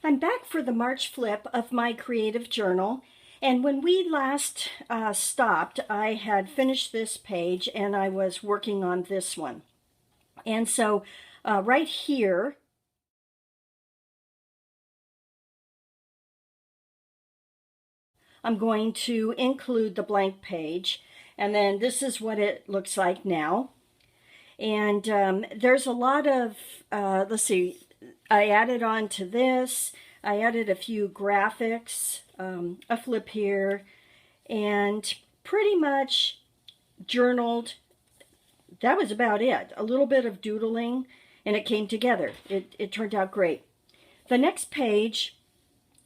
I'm back for the March flip of my creative journal. And when we last stopped, I had finished this page and I was working on this one. And so right here, I'm going to include the blank page. And then this is what it looks like now. And there's a lot of, let's see, I added on to this. I added a few graphics, a flip here, and pretty much journaled. That was about it. A little bit of doodling, and it came together. It turned out great. The next page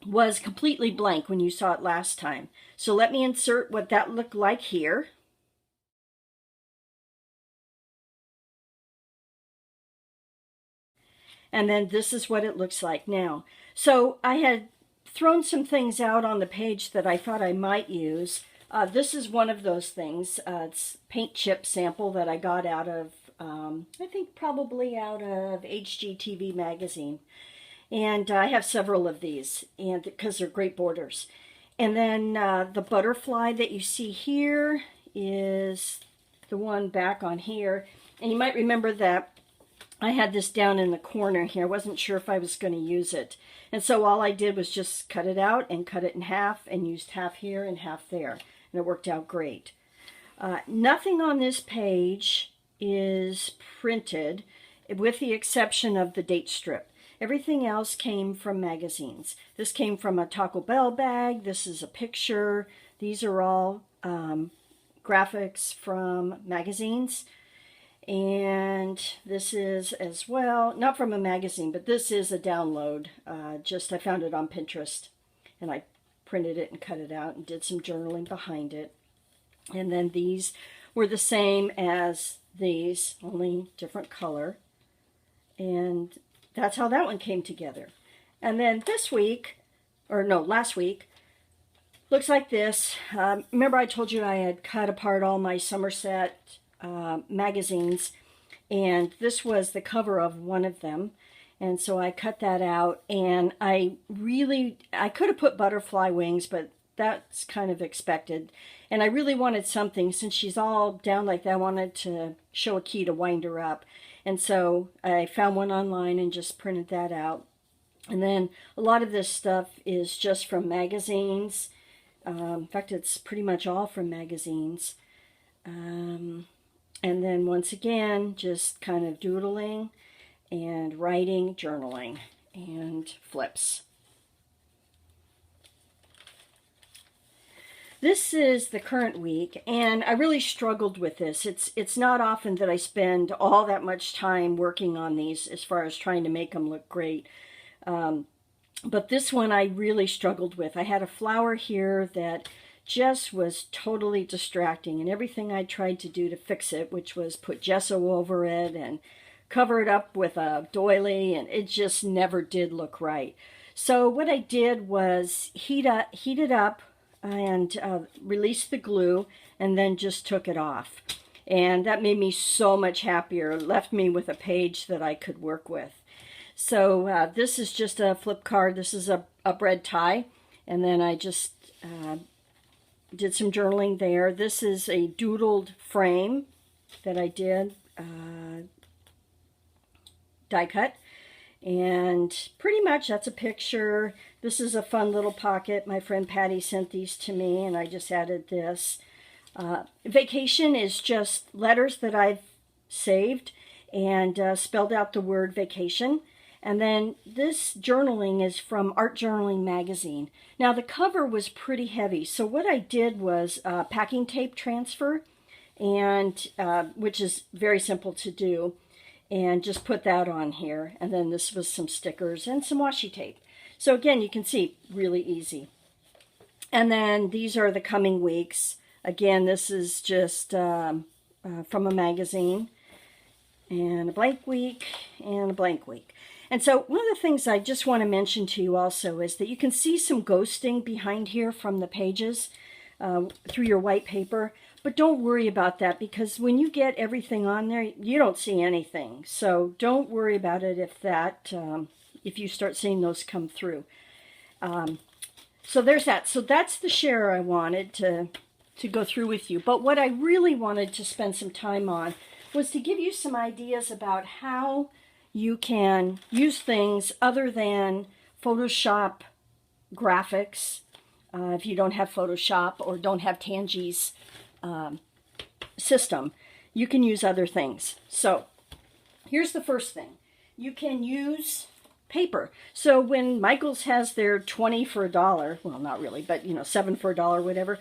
was completely blank when you saw it last time. So let me insert what that looked like here. And then this is what it looks like now. So I had thrown some things out on the page that I thought I might use. This is one of those things. It's paint chip sample that I got out of, I think probably out of HGTV magazine. And I have several of these, and because they're great borders. And then the butterfly that you see here is the one back on here. And you might remember that I had this down in the corner here. I wasn't sure if I was going to use it. And so all I did was just cut it out and cut it in half and used half here and half there. And it worked out great. Nothing on this page is printed with the exception of the date strip. Everything else came from magazines. This came from a Taco Bell bag. This is a picture. These are all graphics from magazines. And this is as well, not from a magazine, but this is a download. I found it on Pinterest, and I printed it and cut it out and did some journaling behind it. And then these were the same as these, only different color. And that's how that one came together. And then this week, or no, last week, looks like this. Remember I told you I had cut apart all my Somerset magazines, and this was the cover of one of them, and so I cut that out. And I could have put butterfly wings, but that's kind of expected, and I really wanted something, since she's all down like that, I wanted to show a key to wind her up. And so I found one online and just printed that out. And then a lot of this stuff is just from magazines. In fact, it's pretty much all from magazines. And then once again, just kind of doodling and writing, journaling, and flips. This is the current week, and I really struggled with this. It's not often that I spend all that much time working on these as far as trying to make them look great. But this one I really struggled with. I had a flower here that just was totally distracting, and everything I tried to do to fix it, which was put gesso over it and cover it up with a doily, and it just never did look right. So what I did was heat it up and release the glue, and then just took it off. And that made me so much happier. It left me with a page that I could work with. So this is just a flip card. This is a bread tie, and then I just did some journaling there. This is a doodled frame that I did die cut, and pretty much that's a picture. This is a fun little pocket. My friend Patty sent these to me, and I just added this. Vacation is just letters that I've saved and spelled out the word vacation. And then this journaling is from Art Journaling magazine. Now the cover was pretty heavy, so what I did was packing tape transfer, and which is very simple to do, and just put that on here. And then this was some stickers and some washi tape. So again, you can see, really easy. And then these are the coming weeks. Again, this is just from a magazine, and a blank week, and a blank week. And so one of the things I just want to mention to you also is that you can see some ghosting behind here from the pages through your white paper. But don't worry about that, because when you get everything on there, you don't see anything. So don't worry about it if that if you start seeing those come through. So there's that. So that's the share I wanted to go through with you. But what I really wanted to spend some time on was to give you some ideas about how you can use things other than Photoshop graphics. If you don't have Photoshop or don't have Tangi's system, you can use other things. So here's the first thing. You can use paper. So when Michael's has their 20 for $1, well, not really, but 7 for $1, whatever,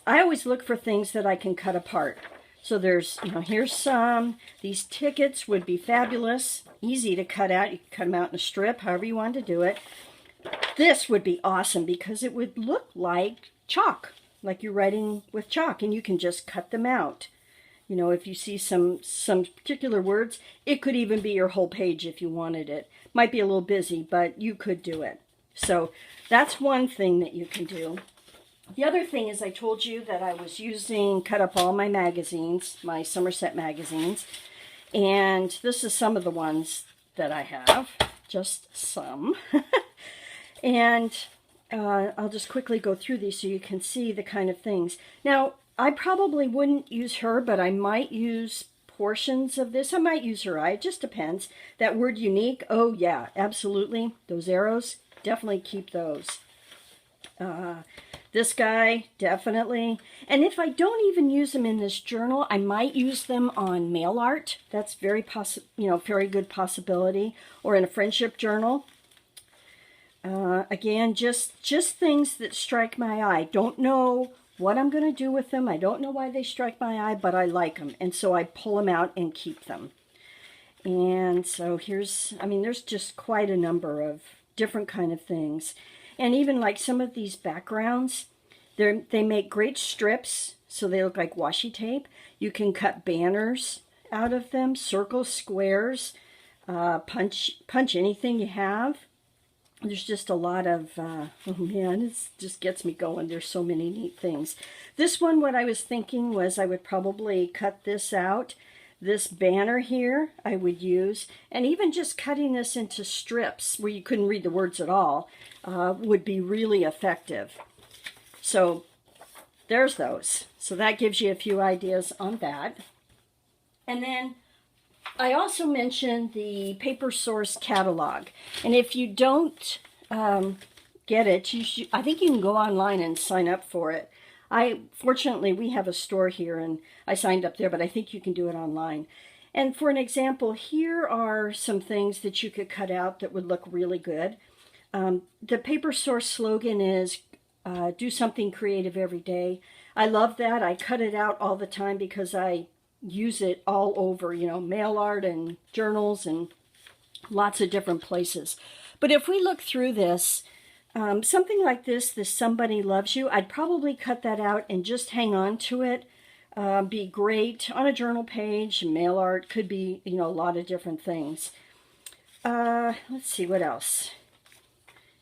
I always look for things that I can cut apart. So there's, here's some. These tickets would be fabulous, easy to cut out. You can cut them out in a strip, however you want to do it. This would be awesome because it would look like chalk, like you're writing with chalk, and you can just cut them out. If you see some particular words, it could even be your whole page if you wanted it. Might be a little busy, but you could do it. So that's one thing that you can do. The other thing is I told you that I was cut up all my magazines, my Somerset magazines, and this is some of the ones that I have, just some. And I'll just quickly go through these so you can see the kind of things. Now, I probably wouldn't use her, but I might use portions of this. I might use her eye. It just depends. That word unique, oh yeah, absolutely. Those arrows, definitely keep those. This guy, definitely. And if I don't even use them in this journal, I might use them on mail art. That's very good possibility. Or in a friendship journal. Again, just things that strike my eye. Don't know what I'm going to do with them. I don't know why they strike my eye, but I like them. And so I pull them out and keep them. And so there's just quite a number of different kind of things. And even like some of these backgrounds, they make great strips, so they look like washi tape. You can cut banners out of them, circles, squares, punch anything you have. There's just a lot of, oh man, it just gets me going. There's so many neat things. This one, what I was thinking was I would probably cut this out. This banner here I would use, and even just cutting this into strips where you couldn't read the words at all would be really effective. So there's those. So that gives you a few ideas on that. And then I also mentioned the Paper Source catalog. And if you don't get it, I think you can go online and sign up for it. Fortunately, we have a store here, and I signed up there, but I think you can do it online. And for an example, here are some things that you could cut out that would look really good. The Paper Source slogan is, do something creative every day. I love that. I cut it out all the time because I use it all over, mail art and journals and lots of different places. But if we look through this, something like this Somebody Loves You, I'd probably cut that out and just hang on to it. Be great on a journal page. Mail art could be, a lot of different things. Let's see what else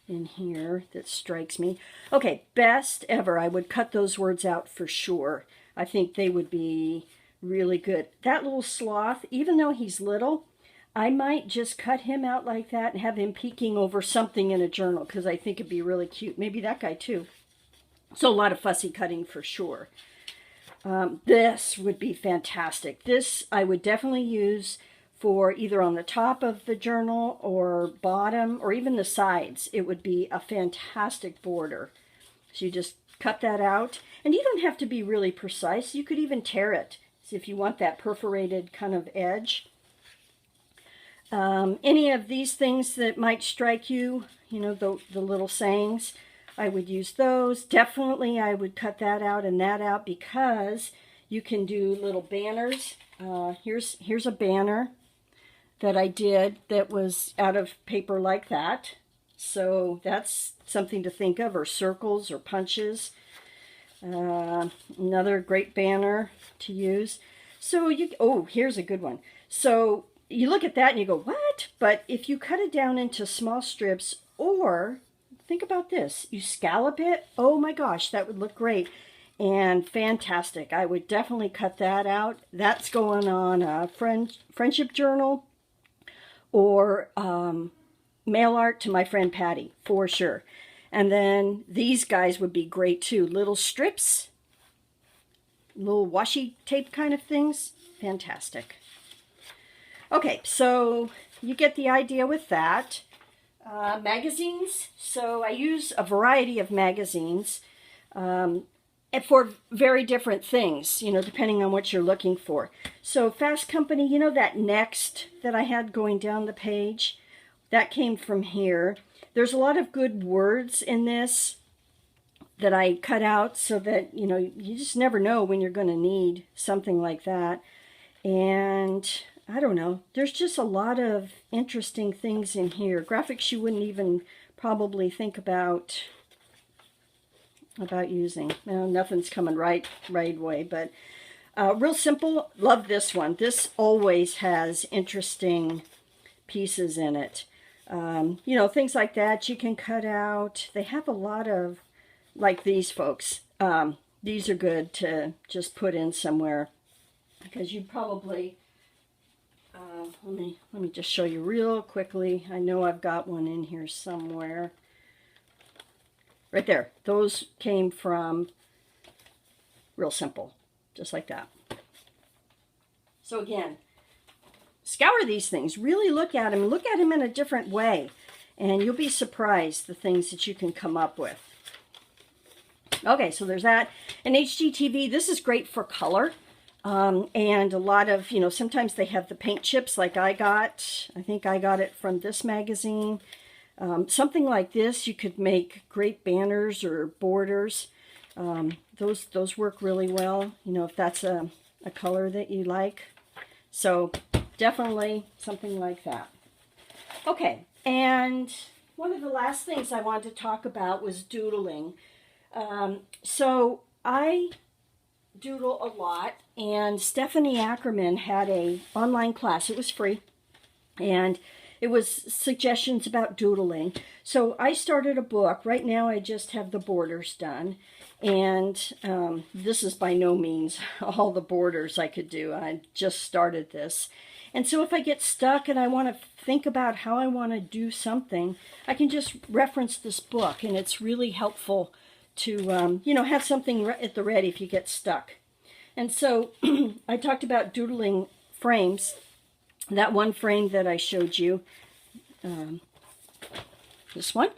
in here that strikes me. Okay, best ever. I would cut those words out for sure. I think they would be really good. That little sloth, even though he's little, I might just cut him out like that and have him peeking over something in a journal because I think it'd be really cute. Maybe that guy too. So a lot of fussy cutting for sure. This would be fantastic. This I would definitely use for either on the top of the journal or bottom or even the sides. It would be a fantastic border. So you just cut that out. And you don't have to be really precise. You could even tear it if you want that perforated kind of edge. Any of these things that might strike you, the little sayings, I would use those. Definitely I would cut that out and that out because you can do little banners. Here's a banner that I did that was out of paper like that. So that's something to think of, or circles or punches. Another great banner to use. So here's a good one. So you look at that and you go, what? But if you cut it down into small strips, or think about this, you scallop it, oh my gosh, that would look great and fantastic. I would definitely cut that out. That's going on a friendship journal or mail art to my friend Patty, for sure. And then these guys would be great too. Little strips, little washi tape kind of things. Fantastic. Okay, so you get the idea with that. Magazines. So I use a variety of magazines and for very different things, you know, depending on what you're looking for. So Fast Company, you know that next that I had going down the page? That came from here. There's a lot of good words in this that I cut out so that, you know, you just never know when you're going to need something like that. And I don't know, there's just a lot of interesting things in here. Graphics you wouldn't even probably think about using. Well, nothing's coming right away, but real simple. Love this one. This always has interesting pieces in it. You know, things like that you can cut out. They have a lot of, like these folks. These are good to just put in somewhere because you probably, let me just show you real quickly. I know I've got one in here somewhere. Right there. Those came from Real Simple, just like that. So again, scour these things. Really look at them. Look at them in a different way, and you'll be surprised the things that you can come up with. Okay, so there's that. And HGTV, this is great for color. And a lot of, you know, sometimes they have the paint chips like I got. I think I got it from this magazine. Something like this, you could make great banners or borders. Those work really well, you know, if that's a color that you like. So definitely something like that. Okay, and one of the last things I wanted to talk about was doodling. So I doodle a lot, and Stephanie Ackerman had a online class. It was free, and it was suggestions about doodling. So I started a book. Right now I just have the borders done, and this is by no means all the borders I could do. I just started this. And so if I get stuck and I want to think about how I want to do something, I can just reference this book, and it's really helpful to, you know, have something at the ready if you get stuck. And so I talked about doodling frames. That one frame that I showed you, this one,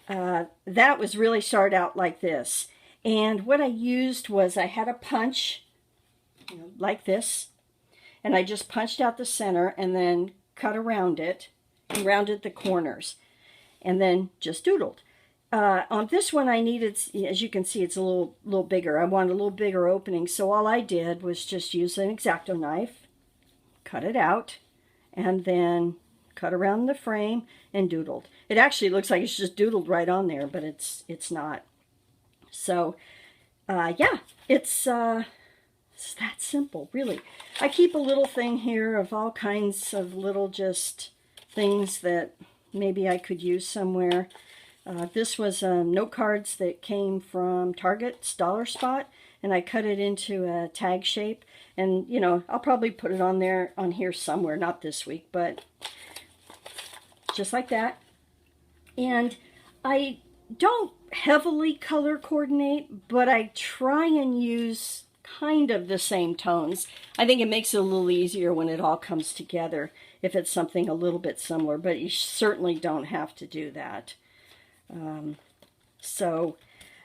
that was really started out like this. And what I used was I had a punch, you know, like this, and I just punched out the center and then cut around it and rounded the corners, and then just doodled. On this one I needed, as you can see, it's a little bigger. I wanted a little bigger opening, so all I did was just use an X-Acto knife, cut it out, and then cut around the frame and doodled. It actually looks like it's just doodled right on there, but it's not. So yeah, it's that simple, really. I keep a little thing here of all kinds of little just things that maybe I could use somewhere. This was note cards that came from Target's Dollar Spot, and I cut it into a tag shape. And, you know, I'll probably put it on here somewhere, not this week, but just like that. And I don't heavily color coordinate, but I try and use kind of the same tones. I think it makes it a little easier when it all comes together if it's something a little bit similar, but you certainly don't have to do that. So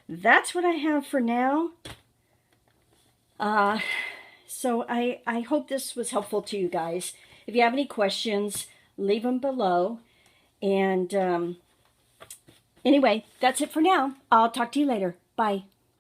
that's what I have for now. So I hope this was helpful to you guys. If you have any questions, leave them below. And anyway, that's it for now. I'll talk to you later. Bye.